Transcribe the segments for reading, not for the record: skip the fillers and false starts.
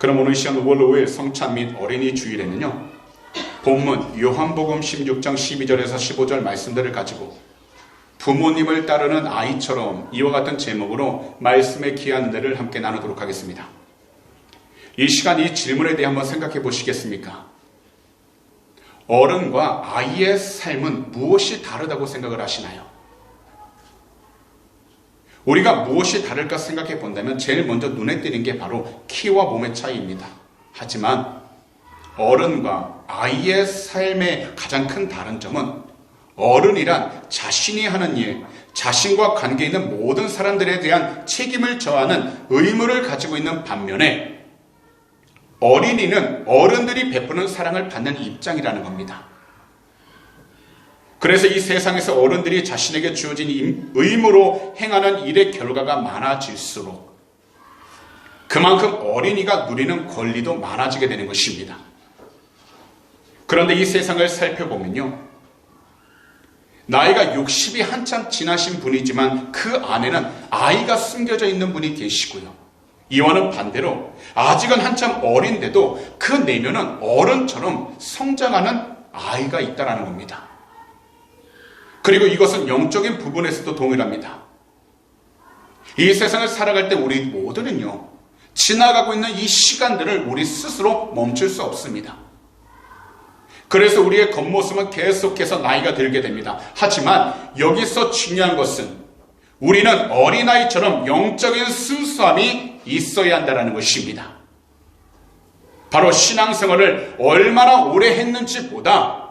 그럼 오늘 시간 월요일 성찬 및 어린이 주일에는요, 본문 요한복음 16장 12절에서 15절 말씀들을 가지고 부모님을 따르는 아이처럼 이와 같은 제목으로 말씀의 귀한 은혜를 함께 나누도록 하겠습니다. 이 시간 이 질문에 대해 한번 생각해 보시겠습니까? 어른과 아이의 삶은 무엇이 다르다고 생각을 하시나요? 우리가 무엇이 다를까 생각해 본다면 제일 먼저 눈에 띄는 게 바로 키와 몸의 차이입니다. 하지만 어른과 아이의 삶의 가장 큰 다른 점은 어른이란 자신이 하는 일, 자신과 관계 있는 모든 사람들에 대한 책임을 져하는 의무를 가지고 있는 반면에 어린이는 어른들이 베푸는 사랑을 받는 입장이라는 겁니다. 그래서 이 세상에서 어른들이 자신에게 주어진 의무로 행하는 일의 결과가 많아질수록 그만큼 어린이가 누리는 권리도 많아지게 되는 것입니다. 그런데 이 세상을 살펴보면요, 나이가 60이 한참 지나신 분이지만 그 안에는 아이가 숨겨져 있는 분이 계시고요, 이와는 반대로 아직은 한참 어린데도 그 내면은 어른처럼 성장하는 아이가 있다는 겁니다. 그리고 이것은 영적인 부분에서도 동일합니다. 이 세상을 살아갈 때 우리 모두는요, 지나가고 있는 이 시간들을 우리 스스로 멈출 수 없습니다. 그래서 우리의 겉모습은 계속해서 나이가 들게 됩니다. 하지만 여기서 중요한 것은 우리는 어린아이처럼 영적인 순수함이 있어야 한다는 것입니다. 바로 신앙생활을 얼마나 오래 했는지보다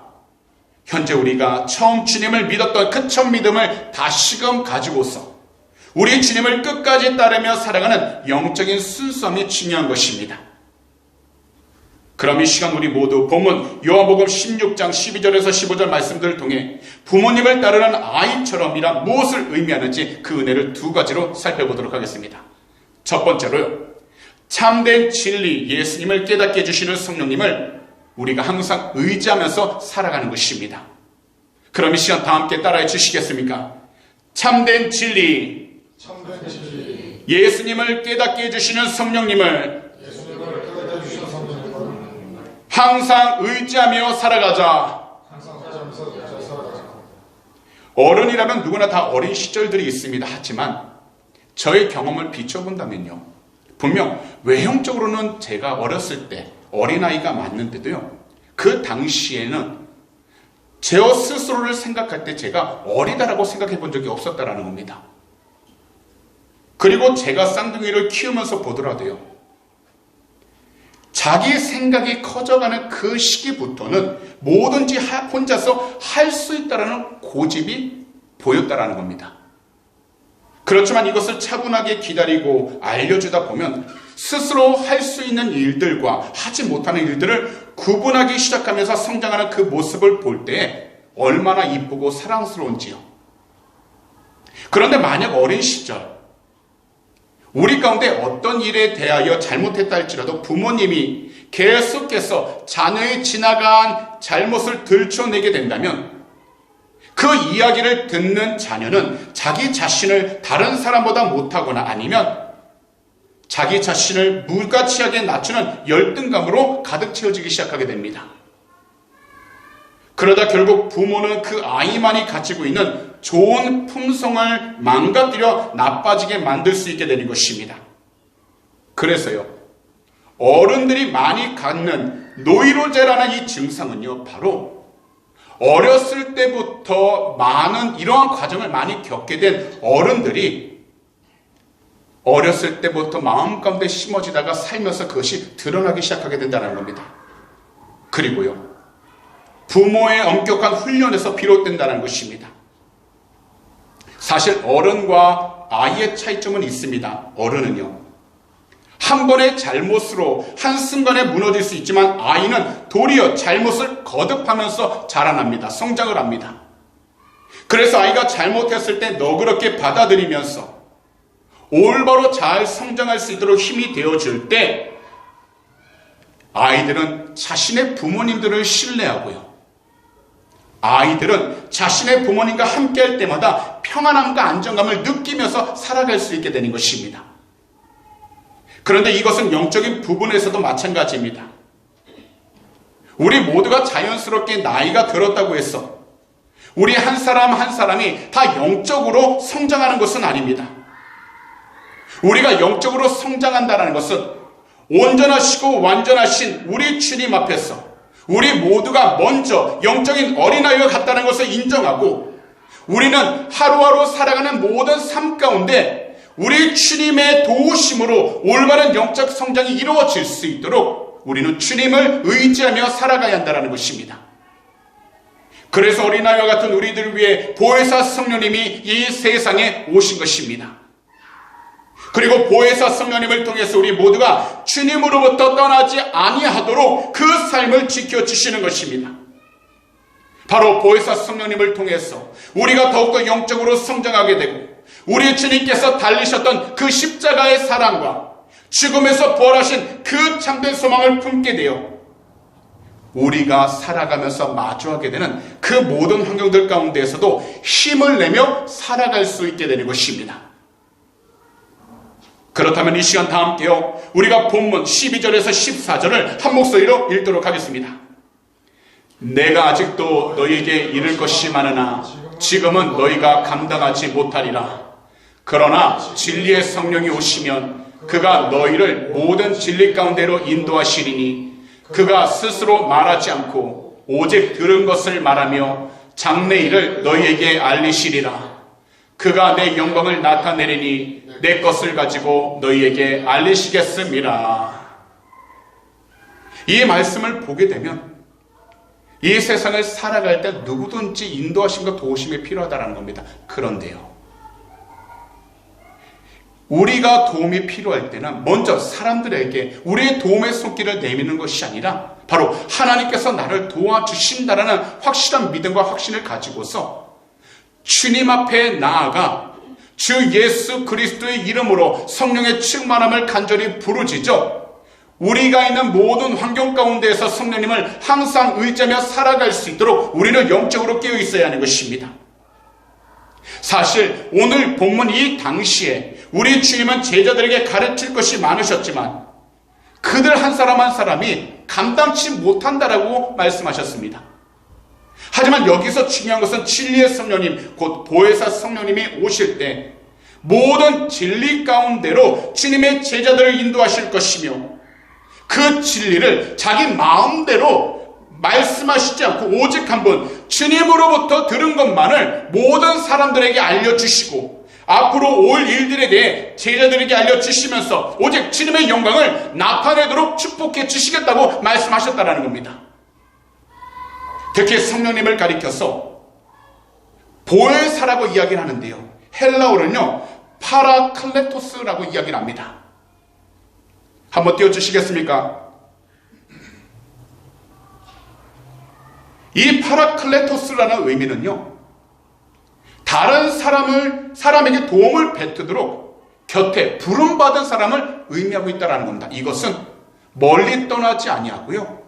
현재 우리가 처음 주님을 믿었던 그 첫 믿음을 다시금 가지고서 우리 주님을 끝까지 따르며 살아가는 영적인 순수함이 중요한 것입니다. 그럼 이 시간 우리 모두 본문 요한복음 16장 12절에서 15절 말씀들을 통해 부모님을 따르는 아이처럼이란 무엇을 의미하는지 그 은혜를 두 가지로 살펴보도록 하겠습니다. 첫 번째로요, 참된 진리 예수님을 깨닫게 해주시는 성령님을 우리가 항상 의지하면서 살아가는 것입니다. 그럼 이 시간 다 함께 따라해 주시겠습니까? 참된 진리, 예수님을 깨닫게 해주시는 성령님을 항상 의지하며 살아가자. 어른이라면 누구나 다 어린 시절들이 있습니다. 하지만 저의 경험을 비춰본다면요, 분명 외형적으로는 제가 어렸을 때 어린아이가 맞는데도요, 그 당시에는 제 스스로를 생각할 때 제가 어리다라고 생각해 본 적이 없었다라는 겁니다. 그리고 제가 쌍둥이를 키우면서 보더라도요, 자기 생각이 커져가는 그 시기부터는 뭐든지 혼자서 할 수 있다라는 고집이 보였다라는 겁니다. 그렇지만 이것을 차분하게 기다리고 알려주다 보면 스스로 할 수 있는 일들과 하지 못하는 일들을 구분하기 시작하면서 성장하는 그 모습을 볼 때 얼마나 이쁘고 사랑스러운지요. 그런데 만약 어린 시절 우리 가운데 어떤 일에 대하여 잘못했다 할지라도 부모님이 계속해서 자녀의 지나간 잘못을 들춰내게 된다면 그 이야기를 듣는 자녀는 자기 자신을 다른 사람보다 못하거나 아니면 자기 자신을 무가치하게 낮추는 열등감으로 가득 채워지기 시작하게 됩니다. 그러다 결국 부모는 그 아이만이 가지고 있는 좋은 품성을 망가뜨려 나빠지게 만들 수 있게 되는 것입니다. 그래서요, 어른들이 많이 갖는 노이로제라는 이 증상은요, 바로 어렸을 때부터 많은 이러한 과정을 많이 겪게 된 어른들이 어렸을 때부터 마음 가운데 심어지다가 살면서 그것이 드러나기 시작하게 된다는 겁니다. 그리고요, 부모의 엄격한 훈련에서 비롯된다는 것입니다. 사실 어른과 아이의 차이점은 있습니다. 어른은요, 한 번의 잘못으로 한순간에 무너질 수 있지만 아이는 도리어 잘못을 거듭하면서 자라납니다. 성장을 합니다. 그래서 아이가 잘못했을 때 너그럽게 받아들이면서 올바로 잘 성장할 수 있도록 힘이 되어줄 때 아이들은 자신의 부모님들을 신뢰하고요, 아이들은 자신의 부모님과 함께할 때마다 평안함과 안정감을 느끼면서 살아갈 수 있게 되는 것입니다. 그런데 이것은 영적인 부분에서도 마찬가지입니다. 우리 모두가 자연스럽게 나이가 들었다고 해서 우리 한 사람 한 사람이 다 영적으로 성장하는 것은 아닙니다. 우리가 영적으로 성장한다는 것은 온전하시고 완전하신 우리 주님 앞에서 우리 모두가 먼저 영적인 어린아이와 같다는 것을 인정하고 우리는 하루하루 살아가는 모든 삶 가운데 우리 주님의 도우심으로 올바른 영적 성장이 이루어질 수 있도록 우리는 주님을 의지하며 살아가야 한다는 것입니다. 그래서 어린아이와 같은 우리들을 위해 보혜사 성령님이 이 세상에 오신 것입니다. 그리고 보혜사 성령님을 통해서 우리 모두가 주님으로부터 떠나지 아니하도록 그 삶을 지켜주시는 것입니다. 바로 보혜사 성령님을 통해서 우리가 더욱더 영적으로 성장하게 되고 우리 주님께서 달리셨던 그 십자가의 사랑과 죽음에서 부활하신 그 참된 소망을 품게 되어 우리가 살아가면서 마주하게 되는 그 모든 환경들 가운데에서도 힘을 내며 살아갈 수 있게 되는 것입니다. 그렇다면 이 시간 다 함께요, 우리가 본문 12절에서 14절을 한 목소리로 읽도록 하겠습니다. 내가 아직도 너희에게 이를 것이 많으나 지금은 너희가 감당하지 못하리라. 그러나 진리의 성령이 오시면 그가 너희를 모든 진리 가운데로 인도하시리니 그가 스스로 말하지 않고 오직 들은 것을 말하며 장래일을 너희에게 알리시리라. 그가 내 영광을 나타내리니 내 것을 가지고 너희에게 알리시겠습니다. 이 말씀을 보게 되면 이 세상을 살아갈 때 누구든지 인도하심과 도우심이 필요하다는 겁니다. 그런데요, 우리가 도움이 필요할 때는 먼저 사람들에게 우리의 도움의 손길을 내미는 것이 아니라 바로 하나님께서 나를 도와주신다라는 확실한 믿음과 확신을 가지고서 주님 앞에 나아가 주 예수 그리스도의 이름으로 성령의 충만함을 간절히 부르짖어 우리가 있는 모든 환경 가운데에서 성령님을 항상 의지하며 살아갈 수 있도록 우리는 영적으로 깨어 있어야 하는 것입니다. 사실 오늘 본문 이 당시에 우리 주님은 제자들에게 가르칠 것이 많으셨지만 그들 한 사람 한 사람이 감당치 못한다라고 말씀하셨습니다. 하지만 여기서 중요한 것은 진리의 성령님, 곧 보혜사 성령님이 오실 때 모든 진리 가운데로 주님의 제자들을 인도하실 것이며 그 진리를 자기 마음대로 말씀하시지 않고 오직 한 번 주님으로부터 들은 것만을 모든 사람들에게 알려주시고 앞으로 올 일들에 대해 제자들에게 알려주시면서 오직 주님의 영광을 나타내도록 축복해 주시겠다고 말씀하셨다는 겁니다. 특히 성령님을 가리켜서 보혜사라고 이야기를 하는데요, 헬라어로는요 파라클레토스라고 이야기를 합니다. 한번 띄워주시겠습니까? 이 파라클레토스라는 의미는요, 다른 사람에게 도움을 베푸도록 곁에 부름받은 사람을 의미하고 있다는 겁니다. 이것은 멀리 떠나지 아니하고요,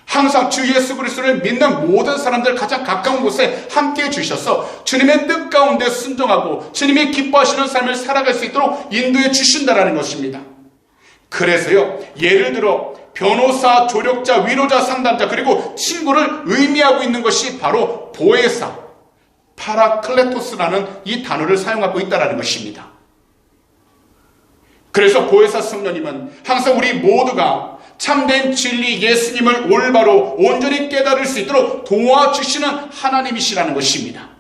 항상 주 예수 그리스도를 믿는 모든 사람들 가장 가까운 곳에 함께해 주셔서 주님의 뜻 가운데 순종하고 주님이 기뻐하시는 삶을 살아갈 수 있도록 인도해 주신다는 것입니다. 그래서요, 예를 들어 변호사, 조력자, 위로자, 상담자, 그리고 친구를 의미하고 있는 것이 바로 보혜사, 파라클레토스라는 이 단어를 사용하고 있다는 것입니다. 그래서 보혜사 성령님은 항상 우리 모두가 참된 진리 예수님을 올바로 온전히 깨달을 수 있도록 도와주시는 하나님이시라는 것입니다.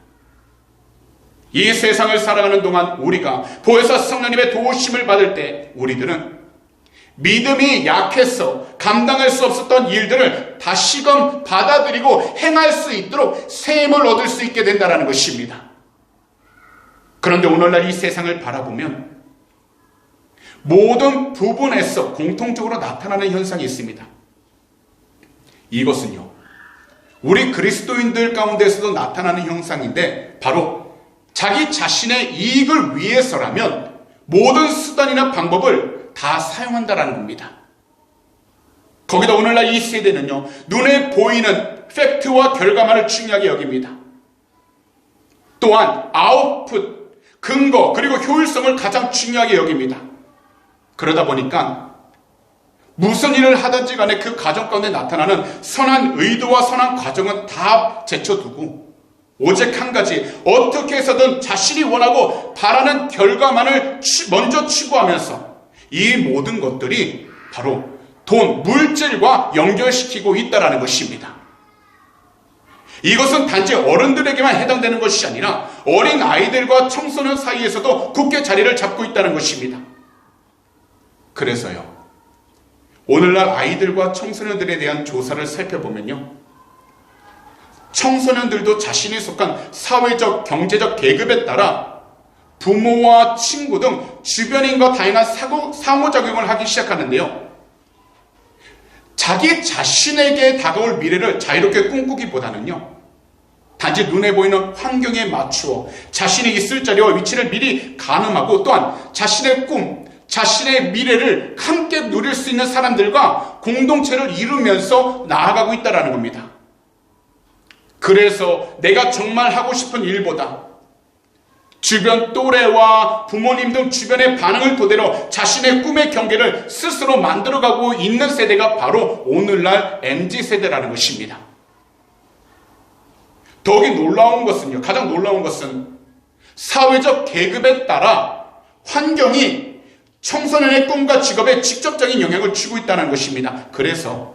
이 세상을 살아가는 동안 우리가 보혜사 성령님의 도우심을 받을 때 우리들은 믿음이 약해서 감당할 수 없었던 일들을 다시금 받아들이고 행할 수 있도록 새 힘을 얻을 수 있게 된다는 것입니다. 그런데 오늘날 이 세상을 바라보면 모든 부분에서 공통적으로 나타나는 현상이 있습니다. 이것은요, 우리 그리스도인들 가운데서도 나타나는 현상인데 바로 자기 자신의 이익을 위해서라면 모든 수단이나 방법을 다 사용한다라는 겁니다. 거기다 오늘날 이 세대는요, 눈에 보이는 팩트와 결과만을 중요하게 여깁니다. 또한 아웃풋, 근거, 그리고 효율성을 가장 중요하게 여깁니다. 그러다 보니까 무슨 일을 하든지 간에 그 가정 가운데 나타나는 선한 의도와 선한 과정은 다 제쳐두고 오직 한 가지, 어떻게 해서든 자신이 원하고 바라는 결과만을 먼저 추구하면서 이 모든 것들이 바로 돈, 물질과 연결시키고 있다는 것입니다. 이것은 단지 어른들에게만 해당되는 것이 아니라 어린 아이들과 청소년 사이에서도 굳게 자리를 잡고 있다는 것입니다. 그래서요, 오늘날 아이들과 청소년들에 대한 조사를 살펴보면요, 청소년들도 자신이 속한 사회적, 경제적 계급에 따라 부모와 친구 등 주변인과 다양한 상호작용을 하기 시작하는데요, 자기 자신에게 다가올 미래를 자유롭게 꿈꾸기보다는요, 단지 눈에 보이는 환경에 맞추어 자신이 있을 자리와 위치를 미리 가늠하고 또한 자신의 꿈, 자신의 미래를 함께 누릴 수 있는 사람들과 공동체를 이루면서 나아가고 있다는 겁니다. 그래서 내가 정말 하고 싶은 일보다 주변 또래와 부모님 등 주변의 반응을 토대로 자신의 꿈의 경계를 스스로 만들어가고 있는 세대가 바로 오늘날 MZ세대라는 것입니다. 더욱이 놀라운 것은요, 가장 놀라운 것은 사회적 계급에 따라 환경이 청소년의 꿈과 직업에 직접적인 영향을 주고 있다는 것입니다. 그래서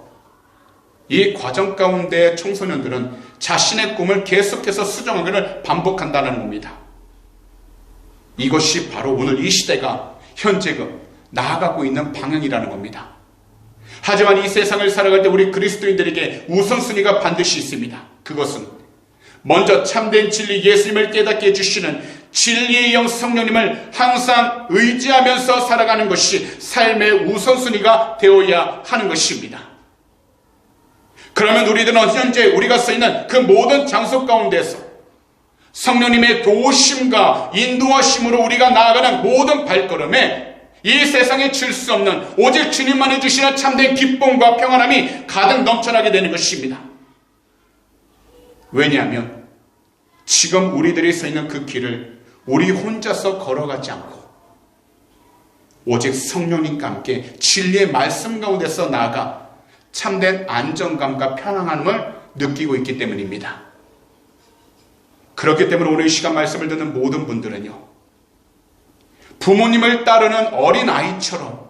이 과정 가운데 청소년들은 자신의 꿈을 계속해서 수정하기를 반복한다는 겁니다. 이것이 바로 오늘 이 시대가 현재금 나아가고 있는 방향이라는 겁니다. 하지만 이 세상을 살아갈 때 우리 그리스도인들에게 우선순위가 반드시 있습니다. 그것은 먼저 참된 진리 예수님을 깨닫게 해주시는 진리의 영 성령님을 항상 의지하면서 살아가는 것이 삶의 우선순위가 되어야 하는 것입니다. 그러면 우리들은 현재 우리가 서 있는 그 모든 장소 가운데서 성령님의 도우심과 인도하심으로 우리가 나아가는 모든 발걸음에 이 세상에 질 수 없는 오직 주님만 해주시는 참된 기쁨과 평안함이 가득 넘쳐나게 되는 것입니다. 왜냐하면 지금 우리들이 서 있는 그 길을 우리 혼자서 걸어가지 않고 오직 성령님과 함께 진리의 말씀 가운데서 나아가 참된 안정감과 편안함을 느끼고 있기 때문입니다. 그렇기 때문에 오늘 이 시간 말씀을 듣는 모든 분들은요, 부모님을 따르는 어린아이처럼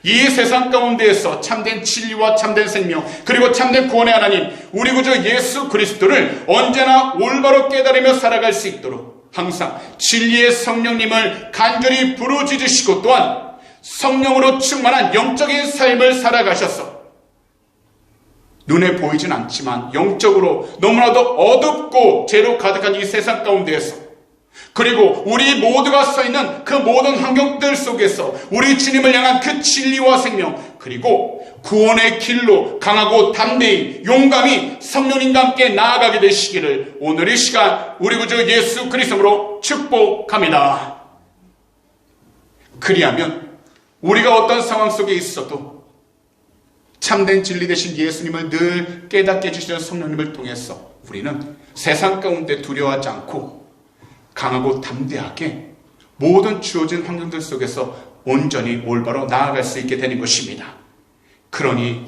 이 세상 가운데에서 참된 진리와 참된 생명 그리고 참된 구원의 하나님 우리 구주 예수 그리스도를 언제나 올바로 깨달으며 살아갈 수 있도록 항상 진리의 성령님을 간절히 부르짖으시고 또한 성령으로 충만한 영적인 삶을 살아가셔서 눈에 보이진 않지만 영적으로 너무나도 어둡고 죄로 가득한 이 세상 가운데에서 그리고 우리 모두가 서 있는 그 모든 환경들 속에서 우리 주님을 향한 그 진리와 생명 그리고 구원의 길로 강하고 담대히 용감히 성령님과 함께 나아가게 되시기를 오늘 이 시간 우리 구주 예수 그리스도로 축복합니다. 그리하면 우리가 어떤 상황 속에 있어도 참된 진리 되신 예수님을 늘 깨닫게 해주시는 성령님을 통해서 우리는 세상 가운데 두려워하지 않고 강하고 담대하게 모든 주어진 환경들 속에서 온전히 올바로 나아갈 수 있게 되는 것입니다. 그러니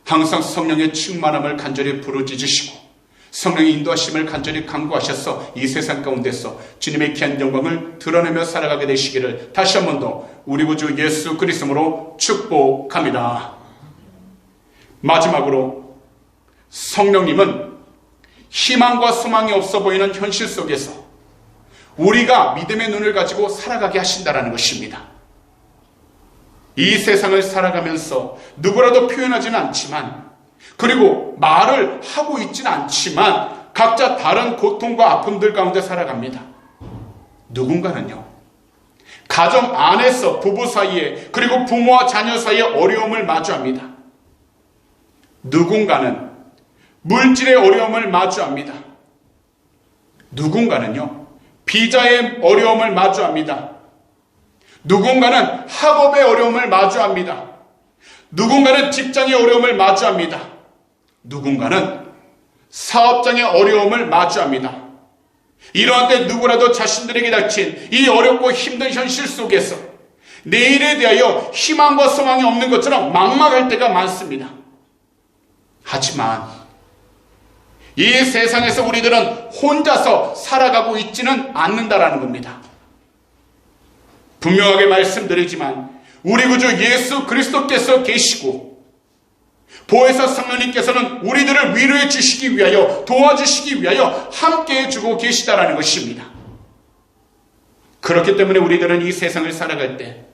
항상 성령의 충만함을 간절히 부르짖으시고 성령의 인도하심을 간절히 간구하셔서 이 세상 가운데서 주님의 귀한 영광을 드러내며 살아가게 되시기를 다시 한 번 더 우리 구주 예수 그리스도로 축복합니다. 마지막으로 성령님은 희망과 소망이 없어 보이는 현실 속에서 우리가 믿음의 눈을 가지고 살아가게 하신다는 것입니다. 이 세상을 살아가면서 누구라도 표현하지는 않지만 그리고 말을 하고 있지는 않지만 각자 다른 고통과 아픔들 가운데 살아갑니다. 누군가는요, 가정 안에서 부부 사이에 그리고 부모와 자녀 사이에 어려움을 마주합니다. 누군가는 물질의 어려움을 마주합니다. 누군가는요, 비자의 어려움을 마주합니다. 누군가는 학업의 어려움을 마주합니다. 누군가는 직장의 어려움을 마주합니다. 누군가는 사업장의 어려움을 마주합니다. 이러한 때 누구라도 자신들에게 닥친 이 어렵고 힘든 현실 속에서 내일에 대하여 희망과 소망이 없는 것처럼 막막할 때가 많습니다. 하지만 이 세상에서 우리들은 혼자서 살아가고 있지는 않는다라는 겁니다. 분명하게 말씀드리지만 우리 구주 예수 그리스도께서 계시고 보혜사 성령님께서는 우리들을 위로해 주시기 위하여, 도와주시기 위하여 함께해 주고 계시다라는 것입니다. 그렇기 때문에 우리들은 이 세상을 살아갈 때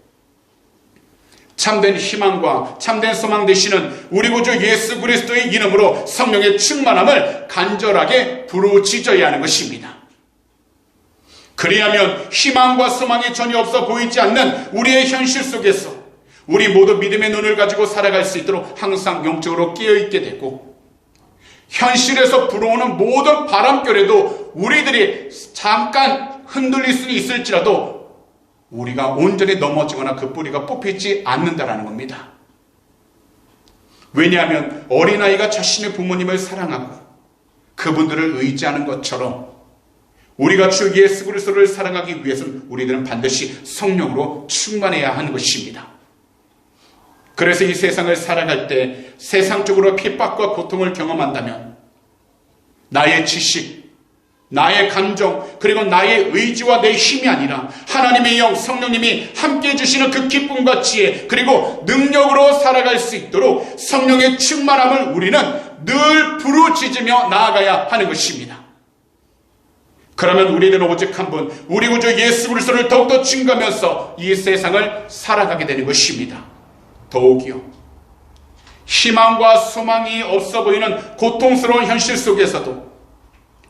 참된 희망과 참된 소망 되시는 우리 구주 예수 그리스도의 이름으로 성령의 충만함을 간절하게 부르짖어야 하는 것입니다. 그리하면 희망과 소망이 전혀 없어 보이지 않는 우리의 현실 속에서 우리 모두 믿음의 눈을 가지고 살아갈 수 있도록 항상 영적으로 깨어있게 되고, 현실에서 불어오는 모든 바람결에도 우리들이 잠깐 흔들릴 수는 있을지라도 우리가 온전히 넘어지거나 그 뿌리가 뽑히지 않는다라는 겁니다. 왜냐하면 어린아이가 자신의 부모님을 사랑하고 그분들을 의지하는 것처럼 우리가 주 예수 그리스도를 사랑하기 위해서는 우리들은 반드시 성령으로 충만해야 하는 것입니다. 그래서 이 세상을 살아갈 때 세상적으로 핍박과 고통을 경험한다면 나의 지식, 나의 감정, 그리고 나의 의지와 내 힘이 아니라 하나님의 영, 성령님이 함께해 주시는 그 기쁨과 지혜, 그리고 능력으로 살아갈 수 있도록 성령의 충만함을 우리는 늘 부르짖으며 나아가야 하는 것입니다. 그러면 우리는 오직 한 분, 우리 구주 예수 그리스도를 더욱더 증거하면서 이 세상을 살아가게 되는 것입니다. 더욱이요, 희망과 소망이 없어 보이는 고통스러운 현실 속에서도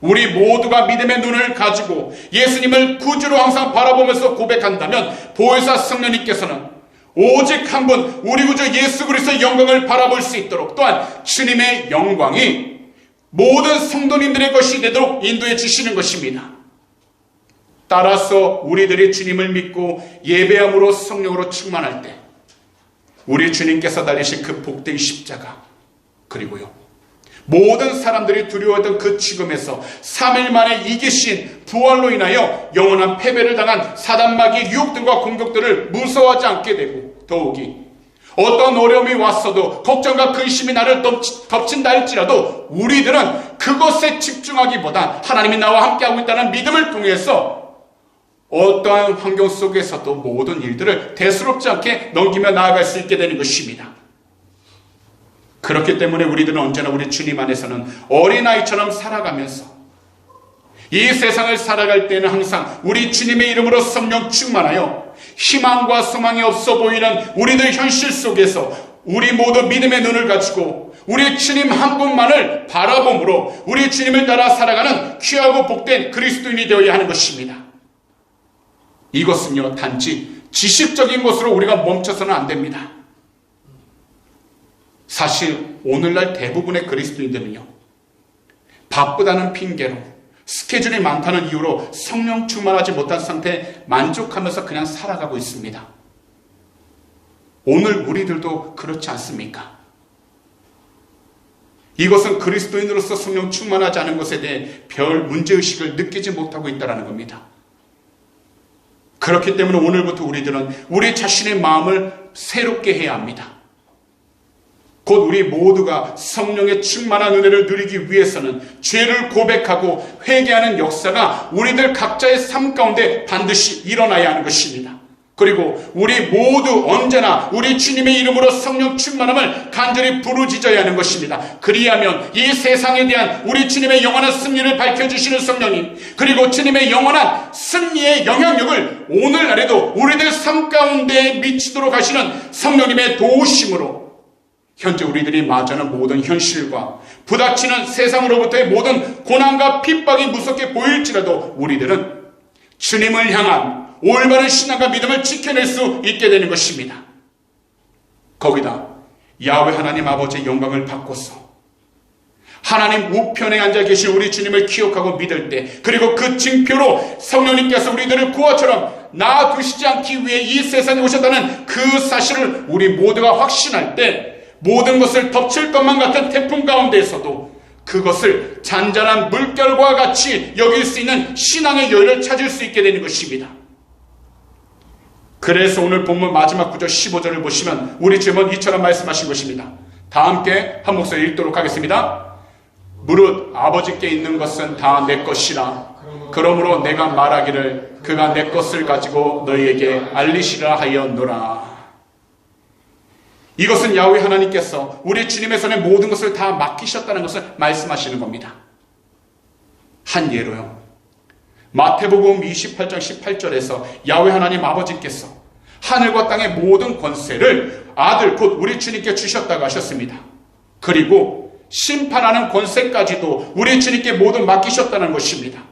우리 모두가 믿음의 눈을 가지고 예수님을 구주로 항상 바라보면서 고백한다면 보혜사 성령님께서는 오직 한 분, 우리 구주 예수 그리스도의 영광을 바라볼 수 있도록, 또한 주님의 영광이 모든 성도님들의 것이 되도록 인도해 주시는 것입니다. 따라서 우리들이 주님을 믿고 예배함으로 성령으로 충만할 때 우리 주님께서 달리신 그 복된 십자가, 그리고요 모든 사람들이 두려워했던 그 죽음에서 3일 만에 이기신 부활로 인하여 영원한 패배를 당한 사단마귀의 유혹들과 공격들을 무서워하지 않게 되고, 더욱이 어떤 어려움이 왔어도 걱정과 근심이 나를 덮친다 할지라도 우리들은 그것에 집중하기보다 하나님이 나와 함께하고 있다는 믿음을 통해서 어떠한 환경 속에서도 모든 일들을 대수롭지 않게 넘기며 나아갈 수 있게 되는 것입니다. 그렇기 때문에 우리들은 언제나 우리 주님 안에서는 어린아이처럼 살아가면서 이 세상을 살아갈 때는 항상 우리 주님의 이름으로 성령 충만하여 희망과 소망이 없어 보이는 우리들 현실 속에서 우리 모두 믿음의 눈을 가지고 우리 주님 한 분만을 바라봄으로 우리 주님을 따라 살아가는 귀하고 복된 그리스도인이 되어야 하는 것입니다. 이것은요, 단지 지식적인 것으로 우리가 멈춰서는 안 됩니다. 사실 오늘날 대부분의 그리스도인들은요, 바쁘다는 핑계로, 스케줄이 많다는 이유로 성령 충만하지 못한 상태에 만족하면서 그냥 살아가고 있습니다. 오늘 우리들도 그렇지 않습니까? 이것은 그리스도인으로서 성령 충만하지 않은 것에 대해 별 문제의식을 느끼지 못하고 있다는 겁니다. 그렇기 때문에 오늘부터 우리들은 우리 자신의 마음을 새롭게 해야 합니다. 곧 우리 모두가 성령의 충만한 은혜를 누리기 위해서는 죄를 고백하고 회개하는 역사가 우리들 각자의 삶 가운데 반드시 일어나야 하는 것입니다. 그리고 우리 모두 언제나 우리 주님의 이름으로 성령 충만함을 간절히 부르짖어야 하는 것입니다. 그리하면 이 세상에 대한 우리 주님의 영원한 승리를 밝혀주시는 성령님, 그리고 주님의 영원한 승리의 영향력을 오늘날에도 우리들 삶 가운데 미치도록 하시는 성령님의 도우심으로 현재 우리들이 맞이하는 모든 현실과 부닥치는 세상으로부터의 모든 고난과 핍박이 무섭게 보일지라도 우리들은 주님을 향한 올바른 신앙과 믿음을 지켜낼 수 있게 되는 것입니다. 거기다 야훼 하나님 아버지의 영광을 받고서 하나님 우편에 앉아 계신 우리 주님을 기억하고 믿을 때, 그리고 그 징표로 성령님께서 우리들을 구원처럼 놔두시지 않기 위해 이 세상에 오셨다는 그 사실을 우리 모두가 확신할 때, 모든 것을 덮칠 것만 같은 태풍 가운데에서도 그것을 잔잔한 물결과 같이 여길 수 있는 신앙의 여유를 찾을 수 있게 되는 것입니다. 그래서 오늘 본문 마지막 구절 15절을 보시면 우리 주님은 이처럼 말씀하신 것입니다. 다 함께 한 목소리 읽도록 하겠습니다. 무릇 아버지께 있는 것은 다 내 것이라. 그러므로 내가 말하기를 그가 내 것을 가지고 너희에게 알리시라 하였노라. 이것은 야훼 하나님께서 우리 주님의 손에 모든 것을 다 맡기셨다는 것을 말씀하시는 겁니다. 한 예로요. 마태복음 28장 18절에서 야훼 하나님 아버지께서 하늘과 땅의 모든 권세를 아들 곧 우리 주님께 주셨다고 하셨습니다. 그리고 심판하는 권세까지도 우리 주님께 모두 맡기셨다는 것입니다.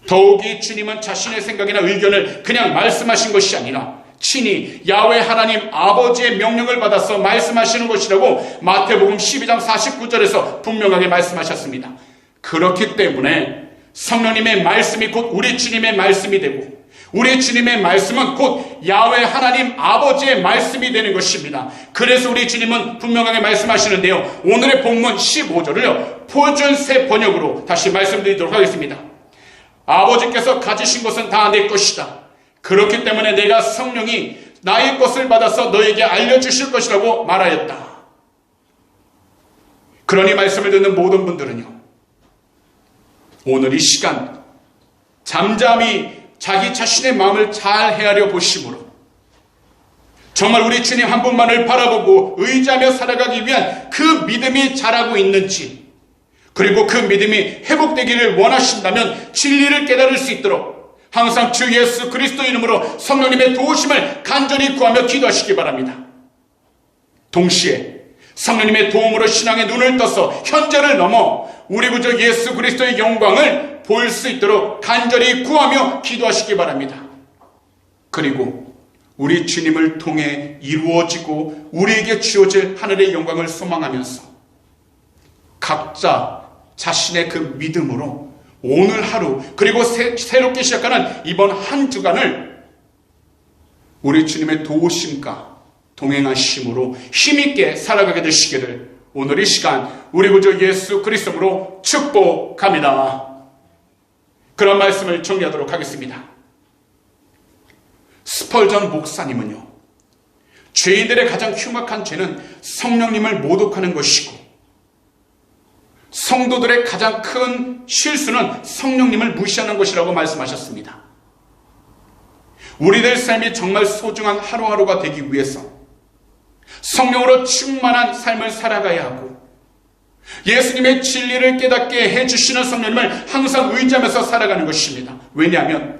더욱이 주님은 자신의 생각이나 의견을 그냥 말씀하신 것이 아니라 친히 야훼 하나님 아버지의 명령을 받아서 말씀하시는 것이라고 마태복음 12장 49절에서 분명하게 말씀하셨습니다. 그렇기 때문에 성령님의 말씀이 곧 우리 주님의 말씀이 되고 우리 주님의 말씀은 곧 야훼 하나님 아버지의 말씀이 되는 것입니다. 그래서 우리 주님은 분명하게 말씀하시는데요. 오늘의 본문 15절을요. 표준세 번역으로 다시 말씀드리도록 하겠습니다. 아버지께서 가지신 것은 다 내 것이다. 그렇기 때문에 내가 성령이 나의 것을 받아서 너에게 알려주실 것이라고 말하였다. 그러니 말씀을 듣는 모든 분들은요. 오늘 이 시간 잠잠히 자기 자신의 마음을 잘 헤아려 보심으로 정말 우리 주님 한 분만을 바라보고 의지하며 살아가기 위한 그 믿음이 자라고 있는지 그리고 그 믿음이 회복되기를 원하신다면 진리를 깨달을 수 있도록 항상 주 예수 그리스도 이름으로 성령님의 도우심을 간절히 구하며 기도하시기 바랍니다. 동시에 성령님의 도움으로 신앙의 눈을 떠서 현재를 넘어 우리 구주 예수 그리스도의 영광을 볼 수 있도록 간절히 구하며 기도하시기 바랍니다. 그리고 우리 주님을 통해 이루어지고 우리에게 주어질 하늘의 영광을 소망하면서 각자 자신의 그 믿음으로 오늘 하루 그리고 새롭게 시작하는 이번 한 주간을 우리 주님의 도우심과 동행하심으로 힘있게 살아가게 되시기를 오늘 이 시간 우리 구주 예수 그리스도로 축복합니다. 그런 말씀을 정리하도록 하겠습니다. 스펄전 목사님은요. 죄인들의 가장 흉악한 죄는 성령님을 모독하는 것이고 성도들의 가장 큰 실수는 성령님을 무시하는 것이라고 말씀하셨습니다. 우리들 삶이 정말 소중한 하루하루가 되기 위해서 성령으로 충만한 삶을 살아가야 하고 예수님의 진리를 깨닫게 해주시는 성령님을 항상 의지하면서 살아가는 것입니다. 왜냐하면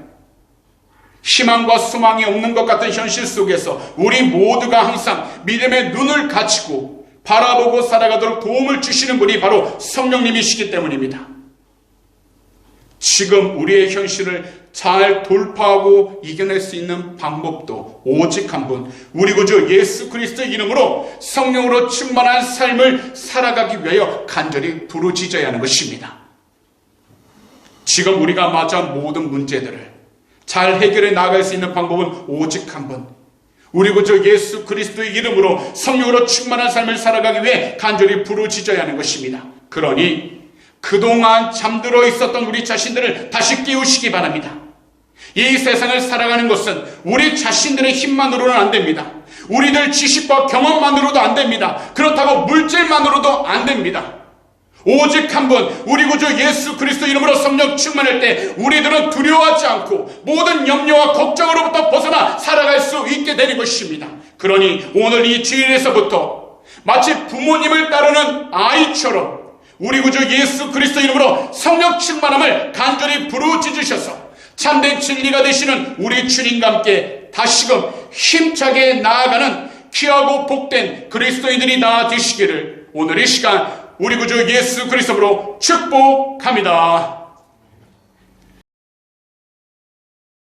희망과 소망이 없는 것 같은 현실 속에서 우리 모두가 항상 믿음의 눈을 가지고 바라보고 살아가도록 도움을 주시는 분이 바로 성령님이시기 때문입니다. 지금 우리의 현실을 잘 돌파하고 이겨낼 수 있는 방법도 오직 한 분, 우리 구주 예수 그리스도의 이름으로 성령으로 충만한 삶을 살아가기 위하여 간절히 부르짖어야 하는 것입니다. 지금 우리가 맞이한 모든 문제들을 잘 해결해 나갈 수 있는 방법은 오직 한 분, 우리 구주 예수 그리스도의 이름으로 성령으로 충만한 삶을 살아가기 위해 간절히 부르짖어야 하는 것입니다. 그러니 그동안 잠들어 있었던 우리 자신들을 다시 깨우시기 바랍니다. 이 세상을 살아가는 것은 우리 자신들의 힘만으로는 안 됩니다. 우리들 지식과 경험만으로도 안 됩니다. 그렇다고 물질만으로도 안 됩니다. 오직 한 분, 우리 구주 예수 그리스도 이름으로 성령 충만할 때 우리들은 두려워하지 않고 모든 염려와 걱정으로부터 벗어나 살아갈 수 있게 되는 것입니다. 그러니 오늘 이 주일에서부터 마치 부모님을 따르는 아이처럼 우리 구주 예수 그리스도 이름으로 성령 충만함을 간절히 부르짖으셔서 참된 진리가 되시는 우리 주님과 함께 다시금 힘차게 나아가는 귀하고 복된 그리스도인들이 다 되시기를 오늘 이 시간 우리 구주 예수 그리스도로 축복합니다.